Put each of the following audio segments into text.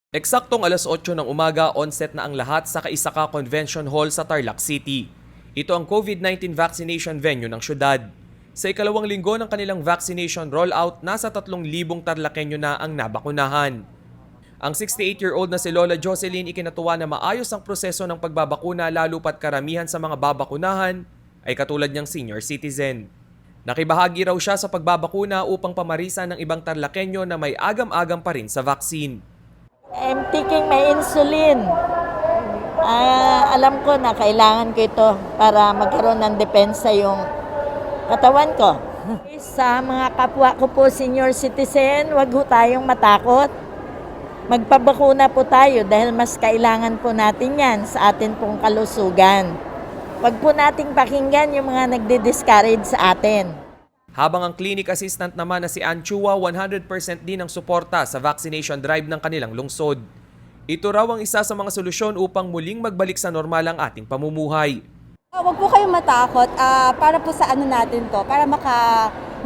Eksaktong alas 8 ng umaga, onset na ang lahat sa Kaisaka Convention Hall sa Tarlac City. Ito ang COVID-19 vaccination venue ng syudad. Sa ikalawang linggo ng kanilang vaccination rollout, nasa 3,000 Tarlakenyo na ang nabakunahan. Ang 68-year-old na si Lola Jocelyn ikinatuwa na maayos ang proseso ng pagbabakuna lalo pat karamihan sa mga babakunahan ay katulad niyang senior citizen. Nakibahagi raw siya sa pagbabakuna upang pamarisan ng ibang Tarlakenyo na may agam-agam pa rin sa vaccine. I'm taking my insulin. Alam ko na kailangan ko ito para magkaroon ng depensa yung katawan ko. Sa mga kapwa ko po senior citizen, wag ho tayong matakot. Magpabakuna po tayo dahil mas kailangan po natin yan sa atin pong kalusugan. Wag po nating pakinggan yung mga nagdi-discourage sa atin. Habang ang clinic assistant naman na si Anchua 100% din ang suporta sa vaccination drive ng kanilang lungsod. Ito raw ang isa sa mga solusyon upang muling magbalik sa normal ang ating pamumuhay. Huwag po kayong matakot para po sa ano natin to, para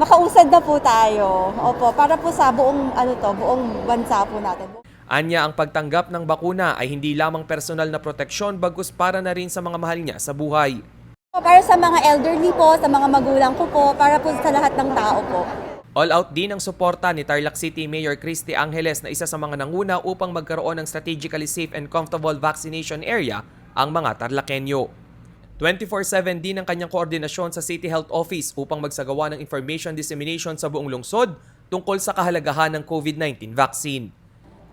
makausad na po tayo. Opo, para po sa buong buong bansa po natin. Anya, ang pagtanggap ng bakuna ay hindi lamang personal na proteksyon bagkus para na rin sa mga mahal niya sa buhay. Para sa mga elderly po, sa mga magulang ko po, para po sa lahat ng tao po. All out din ang suporta ni Tarlac City Mayor Christy Angeles na isa sa mga nanguna upang magkaroon ng strategically safe and comfortable vaccination area ang mga Tarlakenyo. 24/7 din ang kanyang koordinasyon sa City Health Office upang magsagawa ng information dissemination sa buong lungsod tungkol sa kahalagahan ng COVID-19 vaccine.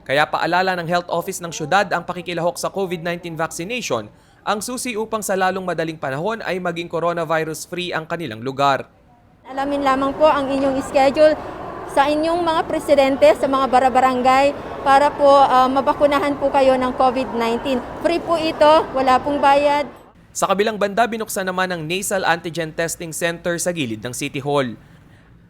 Kaya paalala ng Health Office ng syudad ang pakikilahok sa COVID-19 vaccination ang susi upang sa lalong madaling panahon ay maging coronavirus-free ang kanilang lugar. Alamin lamang po ang inyong schedule sa inyong mga presidente sa mga barabarangay para po mabakunahan po kayo ng COVID-19. Free po ito, wala pong bayad. Sa kabilang banda, binuksan naman ang nasal antigen testing center sa gilid ng City Hall.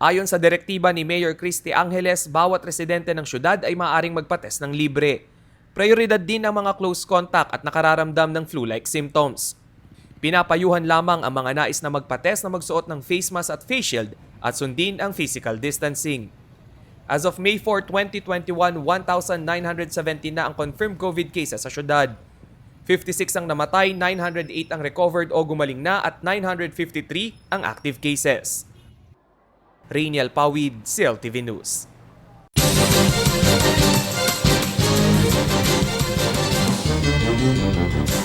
Ayon sa direktiba ni Mayor Christy Angeles, bawat residente ng syudad ay maaaring magpatest ng libre. Prioridad din ang mga close contact at nakararamdam ng flu-like symptoms. Pinapayuhan lamang ang mga nais na magpatest na magsuot ng face mask at face shield at sundin ang physical distancing. As of May 4, 2021, 1,970 na ang confirmed COVID cases sa syudad. 56 ang namatay, 908 ang recovered o gumaling na at 953 ang active cases. Rainiel Pawid, CLTV News. Thank you.